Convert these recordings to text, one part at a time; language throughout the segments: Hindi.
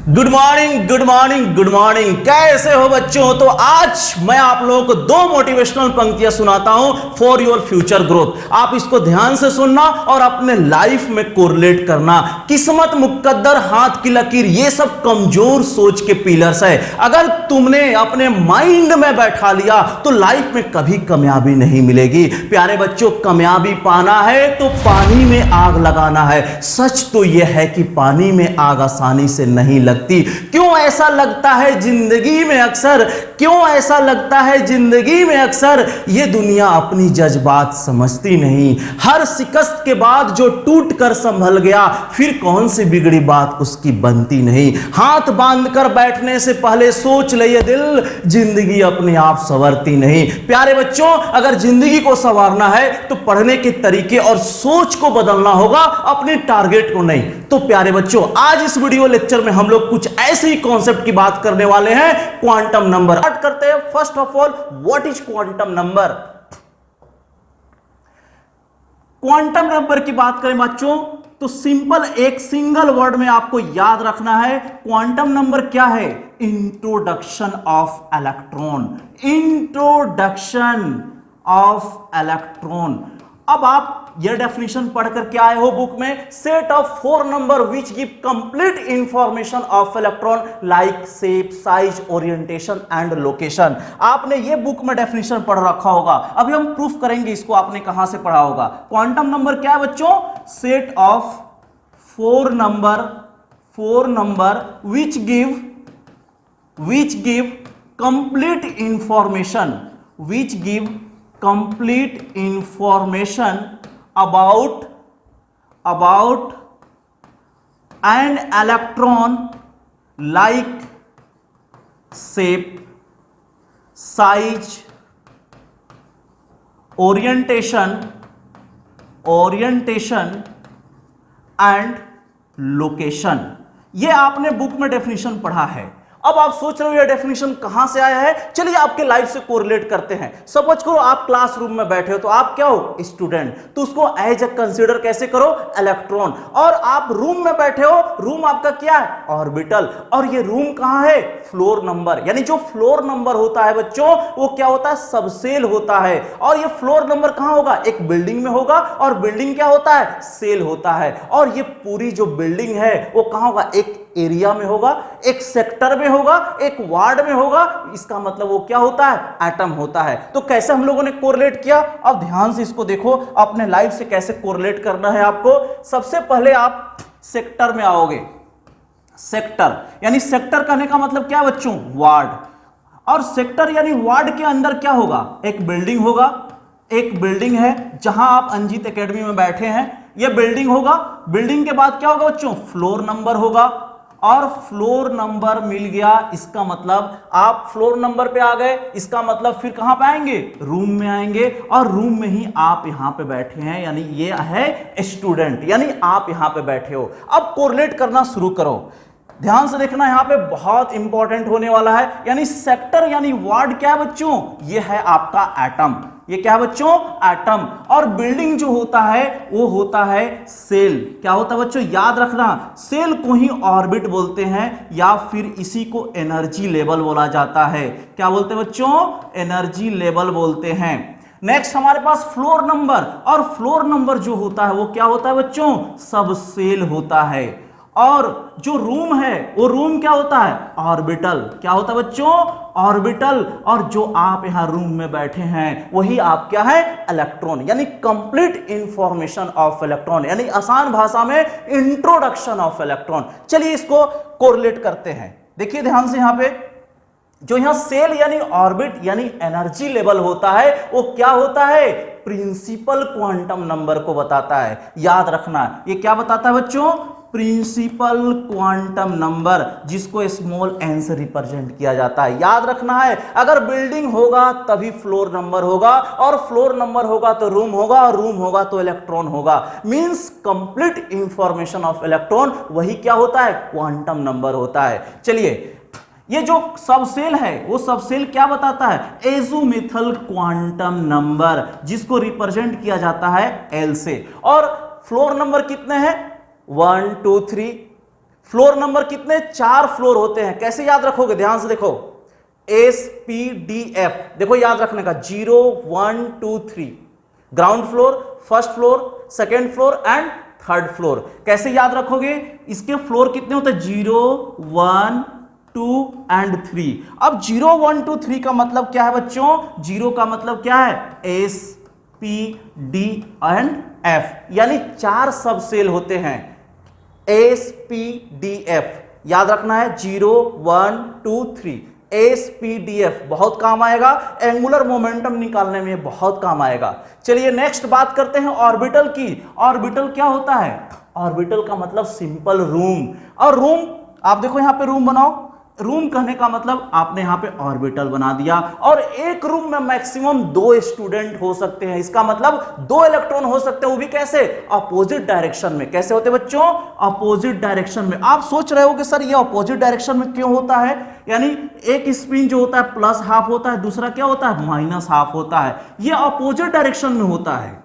Good morning good morning good morning. कैसे हो बच्चों? तो आज मैं आप लोगों को दो मोटिवेशनल पंक्तियां सुनाता हूं फॉर योर फ्यूचर ग्रोथ। आप इसको ध्यान से सुनना और अपने लाइफ में कोरिलेट करना। किस्मत, मुकद्दर, हाथ की लकीर, ये सब कमजोर सोच के पिलर्स है। अगर तुमने अपने माइंड में बैठा लिया तो लाइफ में कभी कामयाबी नहीं मिलेगी। प्यारे बच्चों, कामयाबी पाना है तो पानी में आग लगाना है। सच तो यह है कि पानी में आग आसानी से नहीं लगती। क्यों ऐसा लगता है जिंदगी में अक्सर? क्यों ऐसा लगता है जिंदगी में अक्सर? ये दुनिया अपनी जज्बात समझती नहीं। हर शिकस्त के बाद जो टूट कर संभल गया, फिर कौन सी बिगड़ी बात उसकी बनती नहीं। हाथ बांधकर बैठने से पहले सोच ले ये दिल, जिंदगी अपने आप संवरती नहीं। प्यारे बच्चों, अगर जिंदगी को संवारना है तो पढ़ने के तरीके और सोच को बदलना होगा, अपने टारगेट को नहीं। तो प्यारे बच्चों, आज इस वीडियो लेक्चर में हम लोग कुछ ऐसे ही कॉन्सेप्ट की बात करने वाले हैं, क्वांटम नंबर। स्टार्ट करते हैं। First of all, what is quantum number? Quantum number की बात करें बच्चों तो सिंपल एक सिंगल वर्ड में आपको याद रखना है। क्वांटम नंबर क्या है? Introduction of electron. Introduction of electron. अब आप यह डेफिनेशन पढ़कर क्या आए हो बुक में? Set of four number which give complete information of electron like shape, size, orientation and location. आपने ये बुक में डेफिनेशन पढ़ रखा होगा। अभी हम प्रूफ करेंगे इसको आपने कहां से पढ़ा होगा। क्वांटम नंबर क्या है बच्चों? Set of four number which give complete information, which give complete information about an electron like shape, size, orientation and location। ये आपने बुक में डेफिनेशन पढ़ा है। अब आप सोच रहे हो ये डेफिनेशन कहां से आया है? चलिए आपके लाइफ से कोरिलेट करते हैं। सपोज करो आप क्लासरूम में बैठे हो, तो आप क्या हो? स्टूडेंट। तो उसको एज ए कंसीडर कैसे करो? इलेक्ट्रॉन। और आप रूम में बैठे हो, रूम आपका क्या है? ऑर्बिटल। और ये रूम कहां है? Floor number. यानी जो फ्लोर नंबर होता है बच्चों, वो क्या होता है? सबसेल होता है। और ये फ्लोर नंबर कहां होगा? एक बिल्डिंग में होगा। और बिल्डिंग क्या होता है? सेल होता है। और ये पूरी जो बिल्डिंग है वो कहां होगा? एक एरिया में होगा, एक सेक्टर में होगा, एक वार्ड में होगा। इसका मतलब वो क्या होता है? एटम होता है। तो कैसे हम लोगों ने कोरिलेट किया? अब ध्यान से इसको देखो, अपने लाइफ से कैसे कोरिलेट करना है आपको। सबसे पहले आप सेक्टर में आओगे। सेक्टर यानी सेक्टर कहने का मतलब क्या है बच्चों? वार्ड। और सेक्टर यानी वार्ड के अंदर क्या होगा? एक बिल्डिंग होगा। एक बिल्डिंग है जहां आप अंजीत एकेडमी में बैठे हैं, यह बिल्डिंग होगा। बिल्डिंग के बाद क्या होगा बच्चों? फ्लोर नंबर होगा। और फ्लोर नंबर मिल गया, इसका मतलब आप फ्लोर नंबर पे आ गए। इसका मतलब फिर कहां पे आएंगे? रूम में आएंगे। और रूम में ही आप यहां पे बैठे हैं, यानी ये है स्टूडेंट, यानी आप यहां पे बैठे हो। अब कोरिलेट करना शुरू करो। ध्यान से देखना, यहां पे बहुत इंपॉर्टेंट होने वाला है। यानी सेक्टर यानी वार्ड क्या है बच्चों? ये है आपका एटम। ये क्या है बच्चों? एटम। और बिल्डिंग जो होता है वो होता है सेल। क्या होता है बच्चों? याद रखना, सेल को ही ऑर्बिट बोलते हैं या फिर इसी को एनर्जी लेवल बोला जाता है। क्या बोलते हैं बच्चों? एनर्जी लेवल बोलते हैं। नेक्स्ट हमारे पास फ्लोर नंबर। और फ्लोर नंबर जो होता है वो क्या होता है बच्चों? सब सेल होता है। और जो रूम है वो रूम क्या होता है? ऑर्बिटल। क्या होता है बच्चों? ऑर्बिटल। और जो आप यहां रूम में बैठे हैं वही आप क्या है? इलेक्ट्रॉन। यानी कंप्लीट इंफॉर्मेशन ऑफ इलेक्ट्रॉन, यानी आसान भाषा में इंट्रोडक्शन ऑफ इलेक्ट्रॉन। चलिए इसको कोरिलेट करते हैं। देखिए ध्यान से, यहां पे जो यहां सेल यानी ऑर्बिट यानी एनर्जी लेवल होता है वो क्या होता है? प्रिंसिपल क्वांटम नंबर को बताता है। याद रखना, ये क्या बताता है बच्चों? प्रिंसिपल क्वांटम नंबर, जिसको स्मॉल एन से रिप्रेजेंट किया जाता है। याद रखना है, अगर बिल्डिंग होगा तभी फ्लोर नंबर होगा, और फ्लोर नंबर होगा तो रूम होगा, और रूम होगा तो इलेक्ट्रॉन होगा। Means complete information of electron वही क्या होता है? क्वांटम नंबर होता है। चलिए, ये जो सबसेल है वो सबसेल क्या बताता है? एज़ोमिथल क्वांटम नंबर, जिसको रिप्रेजेंट किया जाता है एल से। और फ्लोर नंबर कितने हैं? 1 2 3 फ्लोर नंबर कितने, 4 फ्लोर होते हैं। कैसे याद रखोगे, ध्यान से देखो, SPDF, देखो याद रखने का, 0 1 2 3, ground floor, first floor, second floor and third floor. कैसे याद रखोगे, इसके फ्लोर कितने होते हैं, 0 1 2 एंड 3। अब 0 1 2 3 का मतलब क्या है बच्चों, 0 का मतलब क्या है, SPD एंड F, यानी 4 सब सेल होते हैं, SPDF, याद रखना है, 0 1 2 3, SPDF बहुत काम आएगा, एंगुलर मोमेंटम निकालने में बहुत काम आएगा। चलिए नेक्स्ट बात करते हैं ऑर्बिटल की। ऑर्बिटल क्या होता है, ऑर्बिटल का मतलब सिंपल रूम। और रूम आप देखो, यहां पे रूम बनाओ, रूम कहने का मतलब आपने यहां पे ऑर्बिटल बना दिया, और एक रूम में मैक्सिमम 2 स्टूडेंट हो सकते हैं, इसका मतलब 2 इलेक्ट्रॉन हो सकते हैं, वो भी कैसे, अपोजिट डायरेक्शन में। कैसे होते हैं बच्चों, अपोजिट डायरेक्शन में। आप सोच रहे हो कि सर ये अपोजिट डायरेक्शन में क्यों होता है, यानी एक स्पिन जो होता है प्लस हाफ होता है, दूसरा क्या होता है, माइनस हाफ होता है, ये अपोजिट डायरेक्शन में होता है,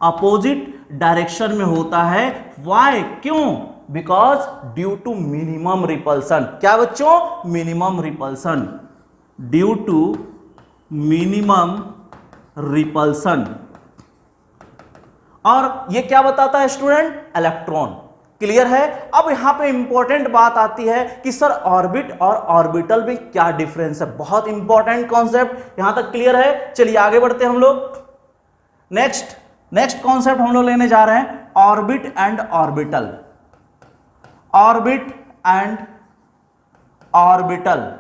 अपोजिट डायरेक्शन में होता है। वाई, क्यों, because due to minimum repulsion. क्या बच्चों, minimum repulsion, due to minimum repulsion. और ये क्या बताता है स्टूडेंट, इलेक्ट्रॉन। क्लियर है। अब यहां पे इंपॉर्टेंट बात आती है कि सर ऑर्बिट और ऑर्बिटल में क्या डिफरेंस है, बहुत इंपॉर्टेंट कॉन्सेप्ट। यहां तक क्लियर है। चलिए आगे बढ़ते हैं हम लोग। नेक्स्ट कॉन्सेप्ट हम लोग लेने जा रहे हैं, orbit and orbital. Orbit and orbital,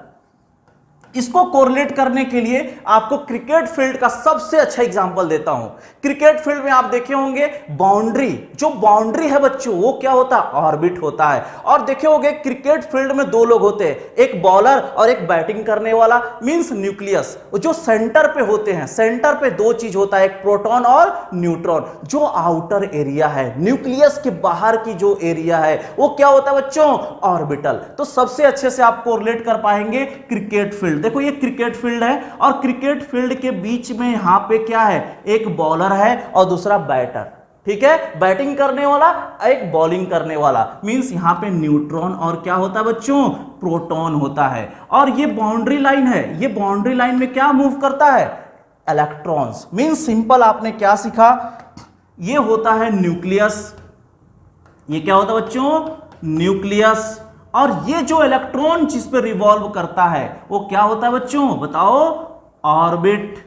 इसको कोरिलेट करने के लिए आपको क्रिकेट फील्ड का सबसे अच्छा एग्जांपल देता हूं। क्रिकेट फील्ड में आप देखे होंगे बाउंड्री, जो बाउंड्री है बच्चों वो क्या होता है, ऑर्बिट होता है। और देखे होंगे क्रिकेट फील्ड में 2 लोग होते हैं, एक बॉलर और एक बैटिंग करने वाला, मींस न्यूक्लियस। जो सेंटर पे होते हैं, सेंटर पे 2 चीज होता है, एक प्रोटॉन और न्यूट्रॉन। जो आउटर एरिया है, न्यूक्लियस के बाहर की जो एरिया है वो क्या होता है बच्चों, ऑर्बिटल। तो सबसे अच्छे से आप कोरिलेट कर पाएंगे क्रिकेट फील्ड। देखो ये क्रिकेट फील्ड है, और क्रिकेट फील्ड के बीच में यहां पे क्या है, एक बॉलर है और दूसरा बैटर। ठीक है, बैटिंग करने वाला, एक बॉलिंग करने वाला, मींस यहां पे न्यूट्रॉन और क्या होता है बच्चों, प्रोटॉन होता है। और ये बाउंड्री लाइन है, ये बाउंड्री लाइन में क्या मूव करता है, इलेक्ट्रॉन्स। मींस सिंपल, आपने क्या सीखा, ये होता है न्यूक्लियस, ये क्या होता है बच्चों, न्यूक्लियस। और ये जो इलेक्ट्रॉन जिस पे रिवॉल्व करता है वो क्या होता है बच्चों, बताओ, ऑर्बिट।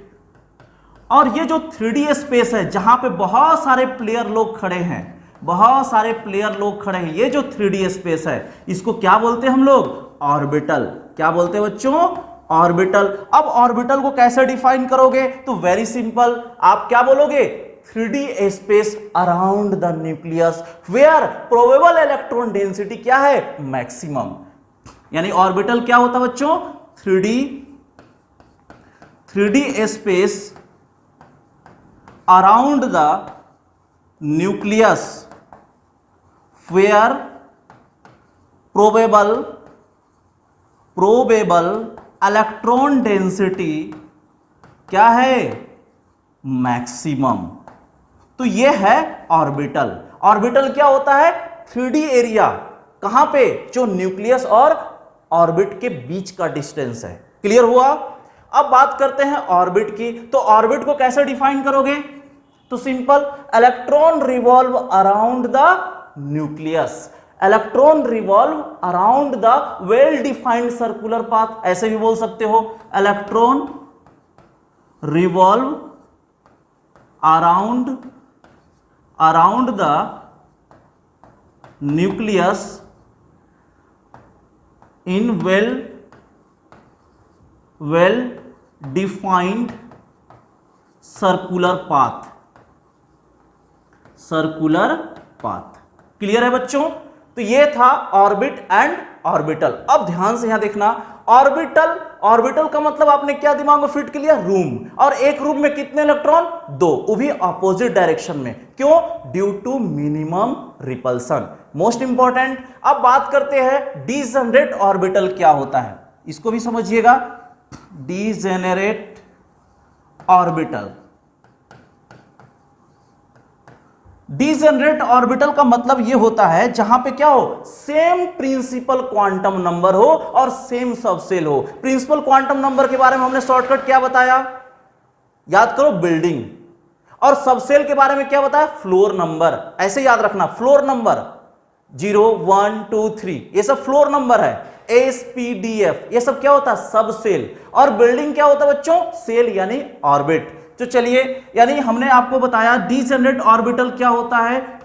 और ये जो 3D स्पेस है जहां पे बहुत सारे प्लेयर लोग खड़े हैं, बहुत सारे प्लेयर लोग खड़े हैं, ये जो 3D स्पेस है इसको क्या बोलते हैं हम लोग, ऑर्बिटल। क्या बोलते हैं बच्चों, ऑर्बिटल। अब ऑर्बिटल को कैसे डिफाइन करोगे, तो वेरी सिंपल, आप क्या बोलोगे, 3D space around the nucleus where probable electron density क्या है, मैक्सिमम। यानी ऑर्बिटल क्या होता है बच्चों, 3D space around the nucleus where probable electron density क्या है, मैक्सिमम। तो ये है ऑर्बिटल। ऑर्बिटल क्या होता है, 3D एरिया, कहां पे, जो न्यूक्लियस और ऑर्बिट के बीच का डिस्टेंस है। क्लियर हुआ। अब बात करते हैं ऑर्बिट की। तो ऑर्बिट को कैसे डिफाइन करोगे, तो simple, electron revolve around the nucleus, electron revolve around the well defined circular path. ऐसे भी बोल सकते हो, electron revolve around the nucleus in well defined circular path। Clear है बच्चों। तो ये था ऑर्बिट एंड ऑर्बिटल। अब ध्यान से यहां देखना, ऑर्बिटल का मतलब आपने क्या दिमाग में फिट कर लिया, रूम। और एक रूम में कितने इलेक्ट्रॉन, 2, वो भी अपोजिट डायरेक्शन में। क्यों, due to minimum repulsion. Most important. अब बात करते हैं डीजेनरेट ऑर्बिटल क्या होता है, इसको भी समझिएगा। डीजेनरेट ऑर्बिटल, डीजेनरेट ऑर्बिटल का मतलब यह होता है जहां पे क्या हो, सेम प्रिंसिपल क्वांटम नंबर हो और सेम सबसेल हो। प्रिंसिपल क्वांटम नंबर के बारे में हमने शॉर्टकट क्या बताया, याद करो, बिल्डिंग। और सबसेल के बारे में क्या बताया, फ्लोर नंबर। ऐसे याद रखना, फ्लोर नंबर 0 1 2 3 ये सब फ्लोर नंबर है। एसपीडीएफ ये सब क्या होता है, सब सेल। और बिल्डिंग क्या होता है बच्चों, सेल यानी ऑर्बिट। तो चलिए, यानी हमने आपको बताया डीजेनरेट ऑर्बिटल क्या होता है,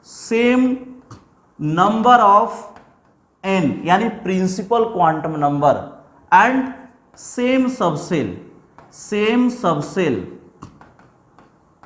सेम नंबर ऑफ एन यानी principal quantum number and same subshell.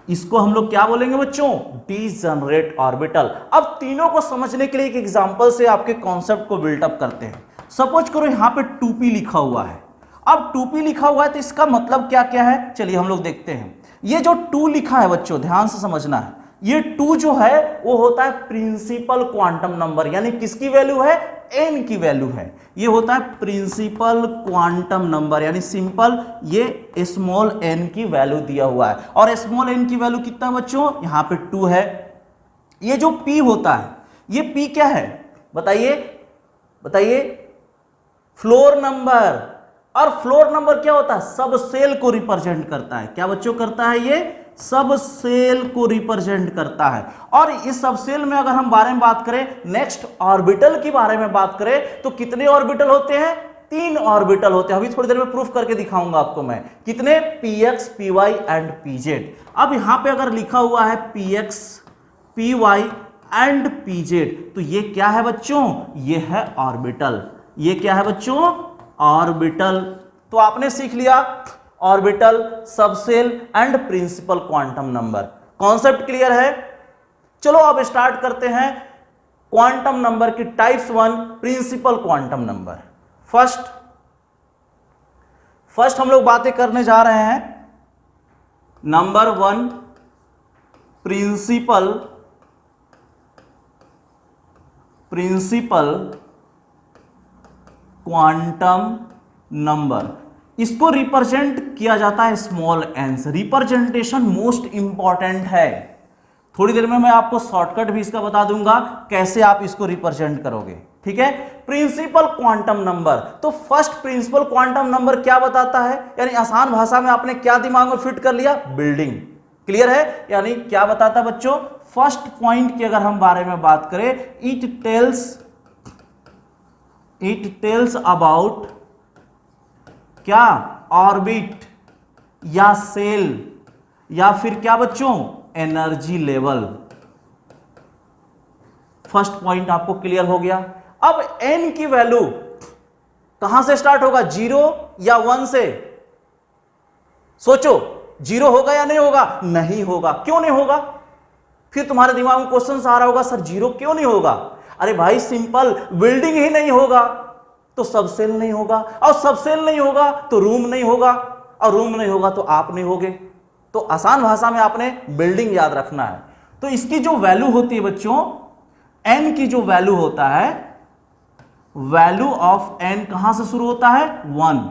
इसको हम लोग क्या बोलेंगे बच्चों, डीजेनरेट ऑर्बिटल। अब तीनों को समझने के लिए एक एग्जांपल से आपके कॉन्सेप्ट को बिल्डअप करते हैं। सपोज करो यहां पे 2p लिखा हुआ है। अब 2p लिखा हुआ है तो इसका मतलब क्या क्या है, चलिए हम लोग देखते हैं। ये जो 2 लिखा है बच्चों, ध्यान से समझना है, ये 2 जो है वो होता है प्रिंसिपल क्वांटम नंबर, यानी किसकी वैल्यू है, n की वैल्यू है। ये होता है प्रिंसिपल क्वांटम नंबर, यानी सिंपल ये स्मॉल n की वैल्यू दिया हुआ है। और स्मॉल n की वैल्यू कितना बच्चों, यहां पे 2 है। ये जो p होता है, ये p क्या है बताइए, फ्लोर नंबर। और फ्लोर नंबर क्या होता है, सब सेल को रिप्रेजेंट करता है। क्या बच्चों करता है, ये सब सेल को रिप्रेजेंट करता है। और इस सब सेल में अगर हम बारे में बात करें, नेक्स्ट ऑर्बिटल की बारे में बात करें, तो कितने ऑर्बिटल होते हैं, 3 ऑर्बिटल होते हैं। अभी थोड़ी देर में प्रूफ करके दिखाऊंगा आपको मैं, कितने, px py एंड pz। अब यहां पे अगर लिखा हुआ है px py एंड pz, तो ये क्या है बच्चों, ये है ऑर्बिटल। ये क्या है बच्चों, ऑर्बिटल। तो आपने सीख लिया orbital, subshell and principal quantum number. Concept clear है। चलो अब स्टार्ट करते हैं क्वांटम नंबर की types 1, principal quantum number. First हम लोग बातें करने जा रहे हैं नंबर 1, प्रिंसिपल क्वांटम नंबर। इसको रिप्रेजेंट किया जाता है स्मॉल एन से। रिप्रेजेंटेशन मोस्ट इंपॉर्टेंट है। थोड़ी देर में मैं आपको शॉर्टकट भी इसका बता दूंगा कैसे आप इसको रिप्रेजेंट करोगे, ठीक है। प्रिंसिपल क्वांटम नंबर, तो फर्स्ट प्रिंसिपल क्वांटम नंबर क्या बताता है, यानी आसान भाषा में आपने क्या दिमाग में फिट कर लिया, बिल्डिंग। क्लियर है, यानी क्या बताता है बच्चों, फर्स्ट पॉइंट की अगर हम बारे में बात करें, इट टेल्स अबाउट क्या, ऑर्बिट या सेल या फिर क्या बच्चों, एनर्जी लेवल। फर्स्ट पॉइंट आपको क्लियर हो गया। अब n की वैल्यू कहां से स्टार्ट होगा, 0 या 1 से, सोचो 0 होगा या नहीं होगा, नहीं होगा। क्यों नहीं होगा, फिर तुम्हारे दिमाग में क्वेश्चन आ रहा होगा, सर 0 क्यों नहीं होगा। अरे भाई सिंपल, बिल्डिंग ही नहीं होगा तो सबसेल नहीं होगा, और सबसेल नहीं होगा तो रूम नहीं होगा, और रूम नहीं होगा तो आप नहीं होगे। तो आसान भाषा में आपने बिल्डिंग याद रखना है। तो इसकी जो वैल्यू होती है बच्चों, n की जो वैल्यू होता है, वैल्यू ऑफ n कहां से शुरू होता है, 1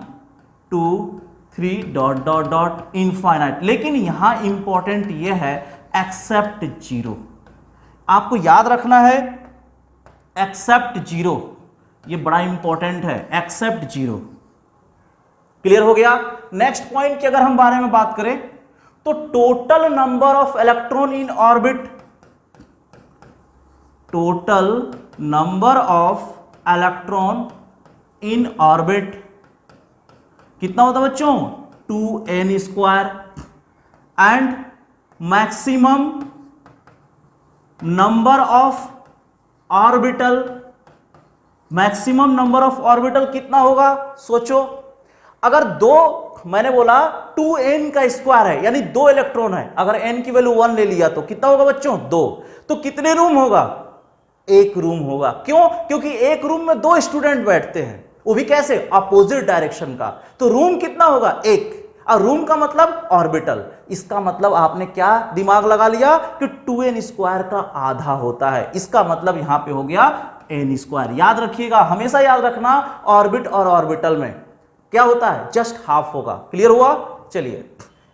2 3 डॉट डॉट डॉट इनफाइनाइट। लेकिन यहां इंपॉर्टेंट यह है एक्सेप्ट 0, आपको याद रखना है एक्सेप्ट 0, ये बड़ा इंपॉर्टेंट है, एक्सेप्ट 0। क्लियर हो गया। नेक्स्ट पॉइंट की अगर हम बारे में बात करें, तो total number of electron in orbit, total number of electron in orbit कितना होता है बच्चों, 2n²। And maximum number of orbital, maximum number of orbital कितना होगा, सोचो। अगर मैंने बोला 2n का स्क्वायर है, यानी 2 इलेक्ट्रॉन है, अगर n की वैल्यू 1 ले लिया तो कितना होगा बच्चों, 2। तो कितने रूम होगा, 1 रूम होगा। क्यों, क्योंकि एक रूम में 2 स्टूडेंट बैठते हैं, वो भी कैसे, अपोजिट डायरेक्शन का। तो रूम कितना होगा, 1। और रूम का मतलब ऑर्बिटल। इसका मतलब आपने क्या दिमाग लगा लिया कि 2n² का आधा होता है। इसका मतलब यहां पे हो गया n²। याद रखिएगा, हमेशा याद रखना, ऑर्बिट और ऑर्बिटल में क्या होता है, जस्ट हाफ होगा। क्लियर हुआ। चलिए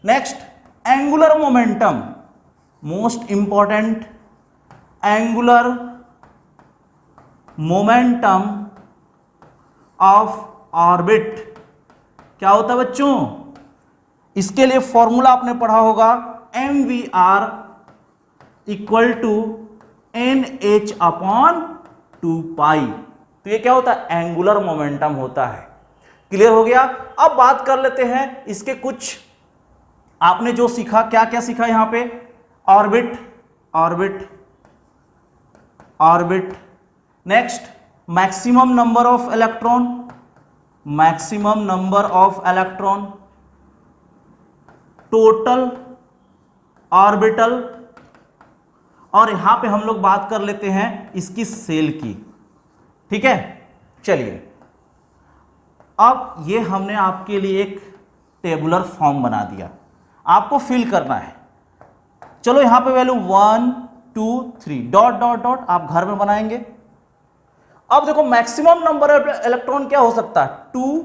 next, angular momentum. Most important, angular momentum of orbit क्या होता है बच्चों? इसके लिए फॉर्मूला आपने पढ़ा होगा, mvr equal to nh upon 2 pi. तो ये क्या होता है? एंगुलर मोमेंटम होता है। क्लियर हो गया? अब बात कर लेते हैं इसके कुछ, आपने जो सीखा, क्या क्या सीखा यहां पे? Orbit, orbit, orbit. Next, maximum number of electron, maximum number of electron, total orbital, और यहां पे हम लोग बात कर लेते हैं इसकी सेल की। ठीक है, चलिए अब ये हमने आपके लिए एक टेबुलर फॉर्म बना दिया, आपको फिल करना है। चलो यहां पे वैल्यू 1 2 3 डॉट डॉट डॉट आप घर में बनाएंगे। अब देखो मैक्सिमम नंबर ऑफ इलेक्ट्रॉन क्या हो सकता है? 2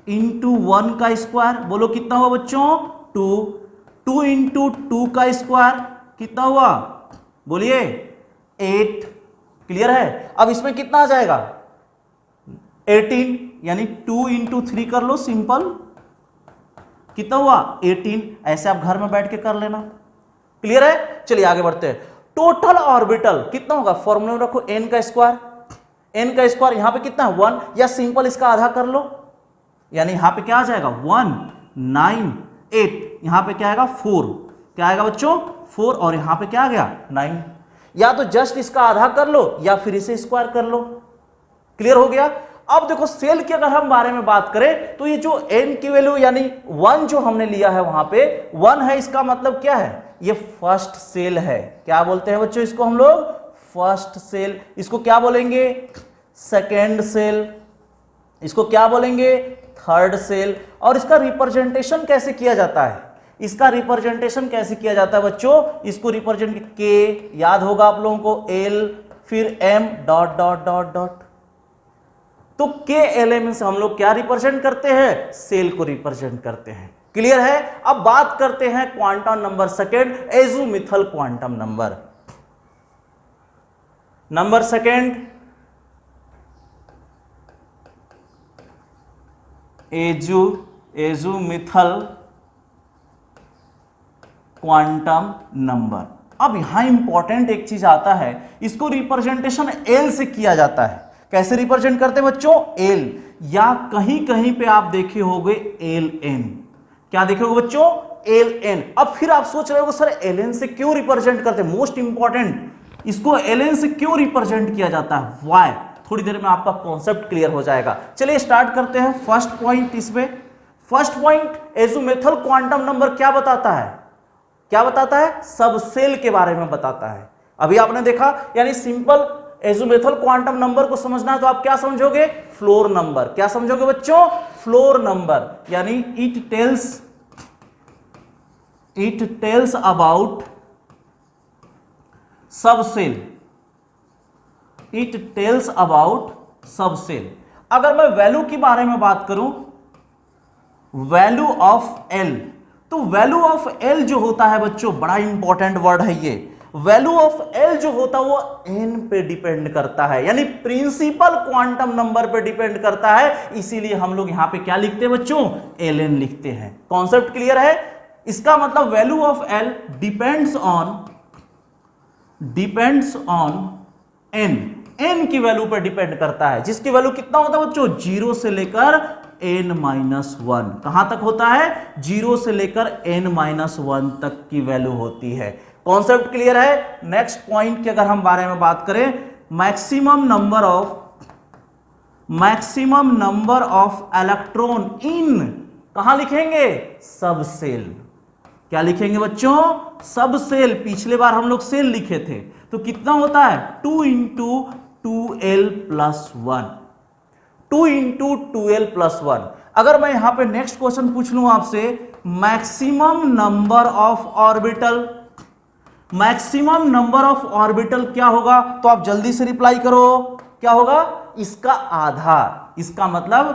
इंटू 1 का स्क्वायर, बोलो कितना हुआ बच्चों? 2। 2 इंटू 2 का स्क्वायर कितना हुआ? बोलिए 8। क्लियर है? अब इसमें कितना आ जाएगा? 18, यानी 2 इंटू 3 कर लो सिंपल, कितना हुआ? 18। ऐसे आप घर में बैठ के कर लेना। क्लियर है? चलिए आगे बढ़ते हैं। टोटल ऑर्बिटल कितना होगा? फॉर्मूला में रखो n का स्क्वायर, n का स्क्वायर यहां पे कितना है? 1, या सिंपल इसका आधा कर लो, यानी यहां पे क्या आ जाएगा? 1 9 8, यहां पे क्या आएगा? 4। क्या आएगा बच्चों? 4, और यहां पे क्या आ गया? 9। या तो जस्ट इसका आधा कर लो या फिर इसे स्क्वायर कर लो। क्लियर हो गया? अब देखो सेल की अगर हम बारे में बात करें तो ये जो n की वैल्यू यानी 1 जो हमने लिया है वहां पे 1 है, इसका मतलब क्या है? ये फर्स्ट सेल है। क्या बोलते हैं बच्चों इसको हम लोग? First shell. इसको क्या बोलेंगे? Second shell. इसको क्या बोलेंगे? Third shell. और इसका रिप्रेजेंटेशन कैसे किया जाता है? इसका रिप्रेजेंटेशन कैसे किया जाता है बच्चों? इसको रिप्रेजेंट के याद होगा आप लोगों को, एल फिर M dot dot dot dot. तो के एल एम से हम लोग क्या रिप्रेजेंट करते हैं? सेल को रिप्रेजेंट करते हैं। क्लियर है? अब बात करते हैं quantum number second, azimuthal quantum number. Number second azimuthal quantum number. अब यहां इंपॉर्टेंट एक चीज आता है, इसको रिप्रेजेंटेशन एल से किया जाता है। कैसे रिप्रेजेंट करते हैं बच्चों? एल, या कहीं कहीं पे आप देखे होंगे एल एन। क्या देखे होगे बच्चों? L N. अब फिर आप सोच रहे हो सर एल एन से क्यों रिप्रेजेंट करते हैं? मोस्ट इंपॉर्टेंट, इसको एल एन से क्यों रिप्रेजेंट किया जाता है? वाई? थोड़ी देर में आपका कॉन्सेप्ट क्लियर हो जाएगा। चलिए स्टार्ट करते हैं फर्स्ट पॉइंट इसमें। फर्स्ट पॉइंट, एज़ोमिथल क्वांटम नंबर क्या बताता है? क्या बताता है? सब सेल के बारे में बताता है। अभी आपने देखा, यानी सिंपल एज़ोमिथल क्वांटम नंबर को समझना है तो आप क्या समझोगे? Floor number. क्या समझोगे बच्चों? फ्लोर नंबर, यानी इट टेल्स अबाउट सब सेल। इट टेल्स अबाउट सब सेल। अगर मैं वैल्यू के बारे में बात करूं, वैल्यू ऑफ एल, तो वैल्यू ऑफ एल जो होता है बच्चों, बड़ा इंपॉर्टेंट वर्ड है ये। वैल्यू ऑफ एल जो होता है वो एन पे डिपेंड करता है, यानी प्रिंसिपल क्वांटम नंबर पे डिपेंड करता है। इसीलिए हम लोग यहां पे क्या लिखते हैं बच्चों? एल एन लिखते हैं। कॉन्सेप्ट क्लियर है? इसका मतलब value of L depends on N. N की वैल्यू पर डिपेंड करता है, जिसकी वैल्यू कितना होता है बच्चों? 0 से लेकर n-1। कहां तक होता है? 0 से लेकर n-1 तक की वैल्यू होती है। कॉन्सेप्ट क्लियर है? नेक्स्ट पॉइंट की अगर हम बारे में बात करें, maximum number of electron in, कहां लिखेंगे? सब सेल। क्या लिखेंगे बच्चों? सब सेल। पिछले बार हम लोग सेल लिखे थे, तो कितना होता है? 2 इंटू 2l+1। 2 into 2l+1। अगर मैं यहां पे नेक्स्ट क्वेश्चन पूछ लूं आपसे, maximum number of orbital, maximum number of orbital क्या होगा? तो आप जल्दी से रिप्लाई करो, क्या होगा? इसका आधा, इसका मतलब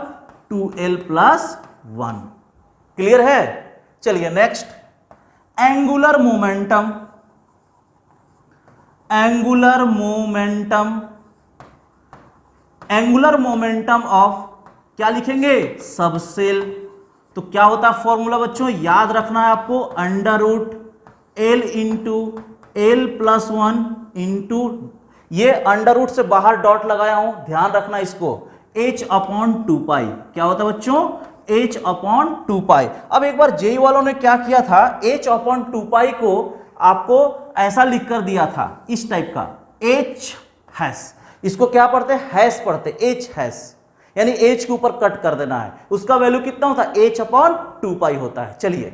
2l+1। क्लियर है? चलिए next, angular momentum. Angular momentum of, क्या लिखेंगे, सबसेल। तो क्या होता है फॉर्मूला बच्चों, याद रखना है आपको, under root L into L plus one into, ये अंडर रूट से बाहर डॉट लगाया हूं, ध्यान रखना इसको, h अपॉन 2 पाई। क्या होता है बच्चों, h अपॉन 2 पाई। अब एक बार जेई वालों ने क्या किया था, h अपॉन 2 पाई को आपको ऐसा लिख कर दिया था, इस टाइप का, h हैश, इसको क्या पढ़ते हैं, हैश पढ़ते, h हैश, यानी h के ऊपर कट कर देना है। उसका वैल्यू कितना होता है, h अपॉन 2 पाई होता है। चलिए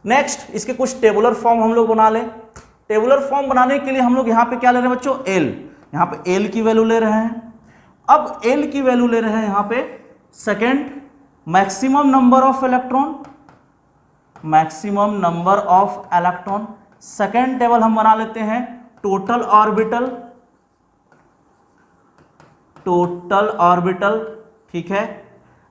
नेक्स्ट, इसके कुछ टेबुलर फॉर्म हम लोग बना लें। टेबुलर फॉर्म बनाने के लिए हम लोग यहां पे क्या ले रहे हैं बच्चों, l, यहां पे l की वैल्यू ले रहे हैं। अब l की वैल्यू ले रहे हैं यहां पे second, maximum number of electron, maximum number of electron. Second table हम बना लेते हैं टोटल ऑर्बिटल, टोटल ऑर्बिटल, ठीक है।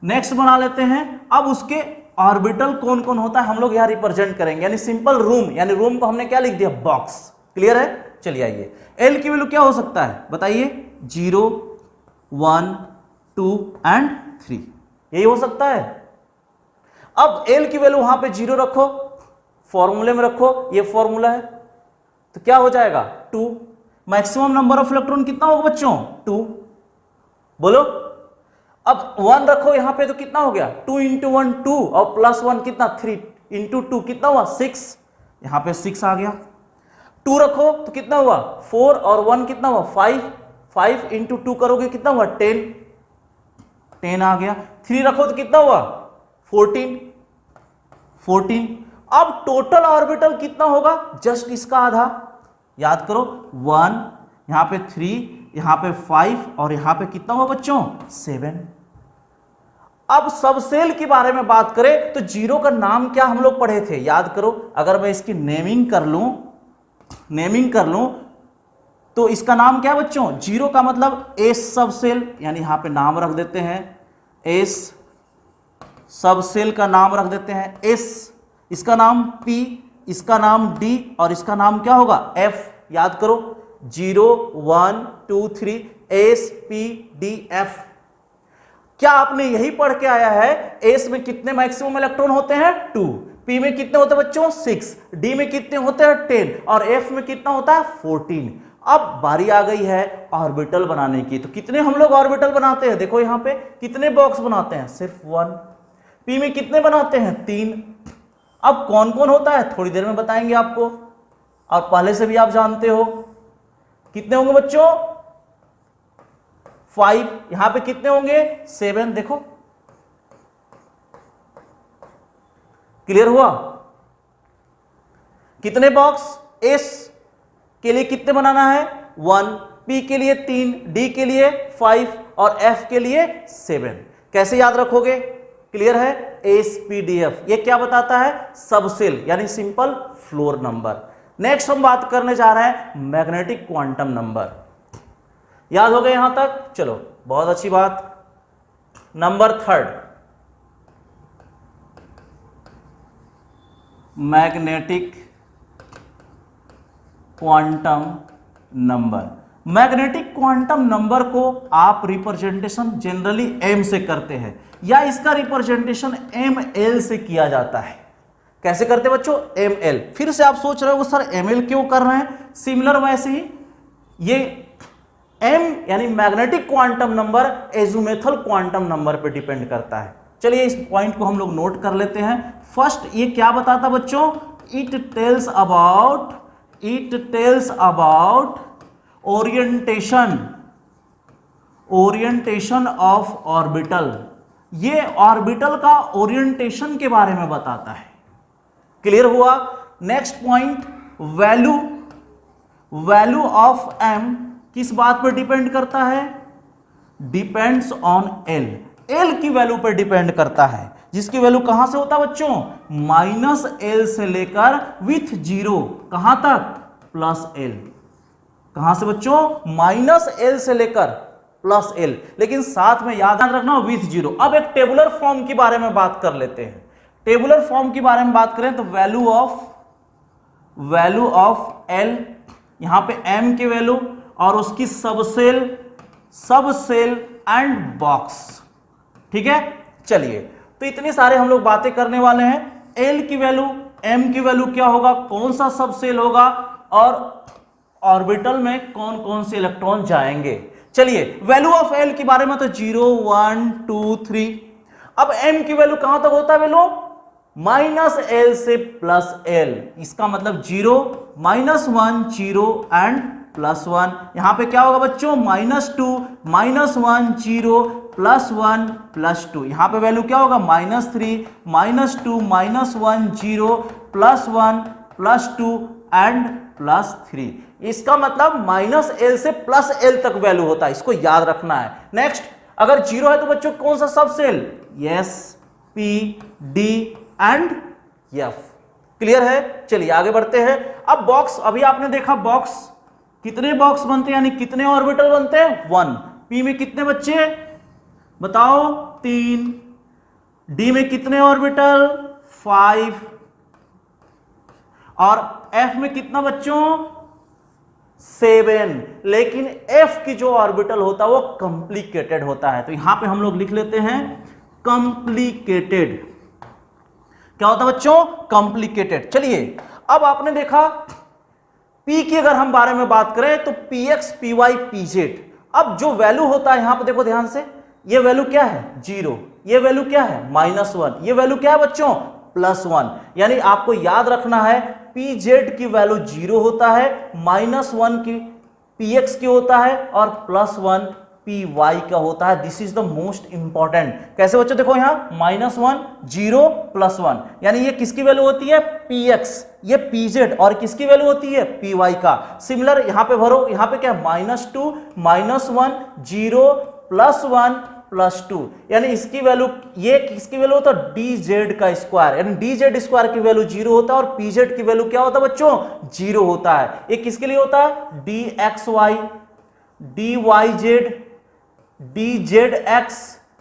नेक्स्ट बना लेते हैं, अब उसके ऑर्बिटल कौन कौन होता है हम लोग यहां रिप्रेजेंट करेंगे, यानी सिंपल रूम, यानी रूम को हमने क्या लिख दिया, बॉक्स। क्लियर है, चलिए आइए, एल की वैल्यू क्या हो सकता है बताइए, 0, 1, 2 एंड 3, यही हो सकता है। अब एल की वैल्यू वहां पे 0 रखो, फॉर्मूले में रखो, ये फॉर्मूला है, तो क्या हो जाएगा 2। मैक्सिमम नंबर ऑफ इलेक्ट्रॉन कितना होगा बच्चों, 2, बोलो। अब 1 रखो यहां पे, तो कितना हो गया, 2 इंटू 1 2, और प्लस 1 कितना, 3 इंटू 2 कितना हुआ, 6, यहां पे 6 आ गया। 2 रखो तो कितना हुआ, 4, और 1 कितना हुआ, 5, 5 इंटू 2 करोगे कितना हुआ, 10, 10 आ गया। 3 रखो तो कितना हुआ, 14, 14। अब टोटल ऑर्बिटल कितना होगा, जस्ट इसका आधा, याद करो, 1, यहां पे 3, यहां पे 5, और यहां पे कितना हुआ बच्चों, 7। अब सबसेल के बारे में बात करें तो जीरो का नाम क्या हम लोग पढ़े थे, याद करो। अगर मैं इसकी नेमिंग कर लूं तो इसका नाम क्या है बच्चों, जीरो का मतलब एस सबसेल, यानी यहां पे नाम रख देते हैं एस सबसेल का नाम रख देते हैं एस, इसका नाम पी, इसका नाम डी, और इसका नाम क्या होगा, एफ। याद करो, 0, 1, 2, 3, एस पी डी एफ। क्या आपने यही पढ़ के आया है, एस में कितने मैक्सिमम इलेक्ट्रॉन होते हैं, 2, पी में कितने होते हैं बच्चों, 6, डी में कितने होते हैं, 10, और एफ में कितना होता है, 14। अब बारी आ गई है ऑर्बिटल बनाने की, तो कितने हम लोग ऑर्बिटल बनाते हैं, देखो यहां पे कितने बॉक्स बनाते हैं, सिर्फ 1। पी में कितने बनाते हैं, 3। अब कौन कौन होता है थोड़ी देर में बताएंगे आपको, और पहले से भी आप जानते हो। कितने होंगे बच्चों, 5, यहां पे कितने होंगे, 7, देखो क्लियर हुआ। कितने बॉक्स, एस के लिए कितने बनाना है, 1, पी के लिए 3, डी के लिए 5, और एफ के लिए 7। कैसे याद रखोगे, क्लियर है, एसपीडीएफ, ये क्या बताता है, सबसेल, यानी सिंपल फ्लोर नंबर। नेक्स्ट हम बात करने जा रहे हैं मैग्नेटिक क्वांटम नंबर। याद हो गए यहां तक, चलो बहुत अच्छी बात। Number 3, magnetic quantum number. Magnetic quantum number को आप रिप्रेजेंटेशन जनरली एम से करते हैं, या इसका रिप्रेजेंटेशन एम एल से किया जाता है। कैसे करते हैं बच्चों, एम एल। फिर से आप सोच रहे हो सर एम एल क्यों कर रहे हैं, सिमिलर वैसे ही ये एम यानी magnetic quantum number azimuthal quantum number पे डिपेंड करता है। चलिए इस पॉइंट को हम लोग नोट कर लेते हैं। फर्स्ट ये क्या बताता बच्चों, it tells about orientation of orbital. ये ऑर्बिटल का ओरिएंटेशन के बारे में बताता है। क्लियर हुआ। Next point, value of M किस बात पर डिपेंड करता है, डिपेंड्स ऑन एल। एल की वैल्यू पर डिपेंड करता है, जिसकी वैल्यू कहां से होता है बच्चों, -L से लेकर विथ 0 कहां तक, +L। कहां से बच्चों, -L से लेकर +L, लेकिन साथ में याद रखना विथ 0। अब एक टेबुलर फॉर्म के बारे में बात कर लेते हैं। टेबुलर फॉर्म के बारे में बात करें तो वैल्यू ऑफ एल यहां पे m की वैल्यू और उसकी सब सेल एंड बॉक्स। ठीक है, चलिए तो इतनी सारे हम लोग बातें करने वाले हैं। l की वैल्यू, m की वैल्यू क्या होगा, कौन सा सब सेल होगा और ऑर्बिटल में कौन कौन से इलेक्ट्रॉन जाएंगे। चलिए वैल्यू ऑफ l के बारे में तो 0 1 2 3। अब m की वैल्यू कहां तक होता है वैल्यू, -l से +l, इसका मतलब 0 -1 0 एंड +1। यहां पे क्या होगा बच्चों, -2 -1 0 +1 +2। यहां पे वैल्यू क्या होगा, -3 -2 -1 0 +1 +2 एंड +3। इसका मतलब -l से +l तक वैल्यू होता है, इसको याद रखना है। नेक्स्ट, अगर 0 है तो बच्चों कौन सा subshell, S P D and F। Clear है, चलिए आगे बढ़ते हैं। अब बॉक्स, अभी आपने देखा बॉक्स, कितने बॉक्स बनते हैं यानी कितने ऑर्बिटल बनते हैं, 1। P में कितने बच्चे बताओ, 3। D में कितने ऑर्बिटल, 5। और F में कितना बच्चों, 7। लेकिन F की जो ऑर्बिटल होता है वो कॉम्प्लिकेटेड होता है, तो यहां पे हम लोग लिख लेते हैं कॉम्प्लिकेटेड। क्या होता है बच्चों, कॉम्प्लिकेटेड। चलिए अब आपने देखा P की अगर हम बारे में बात करें तो Px Py Pz। अब जो वैल्यू होता है यहां पे देखो ध्यान से, ये वैल्यू क्या है 0, ये वैल्यू क्या है -1, ये वैल्यू क्या है बच्चों +1। यानी आपको याद रखना है Pz की वैल्यू 0 होता है, -1 की Px की होता है और +1 Py का होता है। This is the most important. कैसे बच्चों, देखो यहां -1 0 +1, यानी ये किसकी वैल्यू होती है Px, ये Pz, और किसकी वैल्यू होती है Py का। सिमिलर यहां पे भरो, यहां पे क्या -2 -1 0 +1 +2, यानी इसकी वैल्यू, ये किसकी वैल्यू होता है dz का स्क्वायर, यानी dz स्क्वायर की वैल्यू 0 होता है और pz की वैल्यू क्या होता है बच्चों 0 होता है। ये किसके लिए होता है dxy dyz dzx,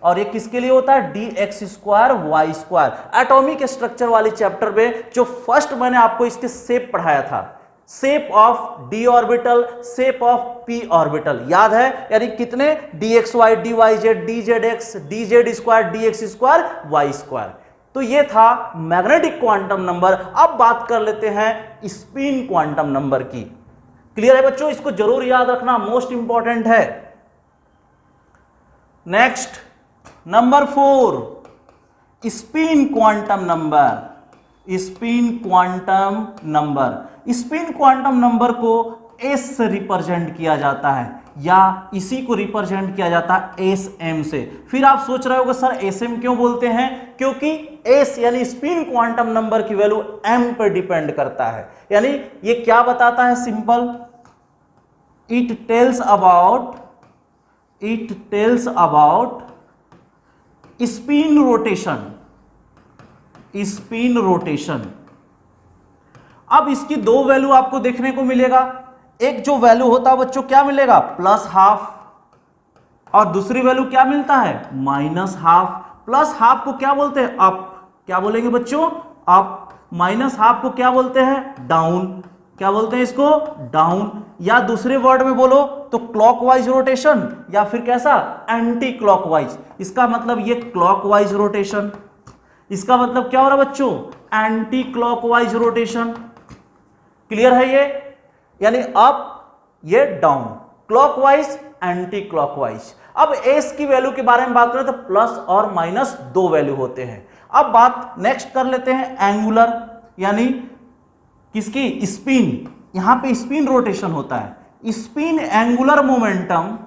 और ये किसके लिए होता है dx square y square. Atomic structure वाले चैप्टर में जो फर्स्ट मैंने आपको इसके शेप पढ़ाया था, shape of d orbital, shape of p orbital, याद है, यानी कितने dxy dyz dzx dz square dx square y square. तो ये था मैग्नेटिक क्वांटम नंबर। अब बात कर लेते हैं स्पिन क्वांटम नंबर की। क्लियर है बच्चों, इसको जरूर याद रखना, मोस्ट इंपॉर्टेंट है। Next number 4, spin quantum number. Spin quantum number, spin quantum number को s से रिप्रेजेंट किया जाता है या इसी को रिप्रेजेंट किया जाता है sm से। फिर आप सोच रहे होगे सर sm क्यों बोलते हैं, क्योंकि s यानी स्पिन क्वांटम नंबर की वैल्यू m पर डिपेंड करता है। यानी ये क्या बताता है, simple, it tells about spin rotation. अब इसकी दो वैल्यू आपको देखने को मिलेगा। एक जो वैल्यू होता है बच्चों क्या मिलेगा +12, और दूसरी वैल्यू क्या मिलता है -12। +12 को क्या बोलते हैं अप, क्या बोलेंगे बच्चों अप। -12 को क्या बोलते हैं डाउन, क्या बोलते हैं इसको डाउन। या दूसरे वर्ड में बोलो तो क्लॉकवाइज रोटेशन, या फिर कैसा एंटी क्लॉकवाइज। इसका मतलब ये क्लॉकवाइज रोटेशन, इसका मतलब क्या हो रहा है बच्चों एंटी क्लॉकवाइज रोटेशन। क्लियर है ये, यानी अप ये डाउन, क्लॉकवाइज एंटी क्लॉकवाइज। अब एस की वैल्यू के बारे में बात करें तो प्लस और माइनस दो वैल्यू होते हैं। अब बात नेक्स्ट कर लेते हैं एंगुलर, यानी किसकी स्पिन, यहां पे स्पिन रोटेशन होता है। Spin angular momentum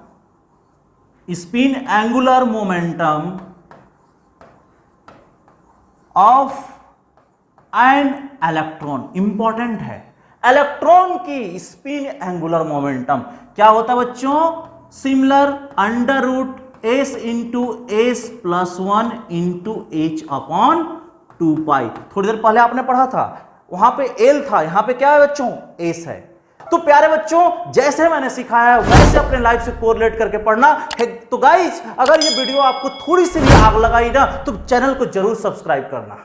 of an electron, important है, इलेक्ट्रॉन की स्पिन एंगुलर मोमेंटम क्या होता है बच्चों, similar √s into s + 1 into h/2π। थोड़ी देर पहले आपने पढ़ा था, वहां पे l था, यहां पे क्या है बच्चों s है। तो प्यारे बच्चों जैसे मैंने सिखाया वैसे अपने लाइफ से कोरिलेट करके पढ़ना है। तो गाइस अगर ये वीडियो आपको थोड़ी सी भी आग लगाई ना तो चैनल को जरूर सब्सक्राइब करना।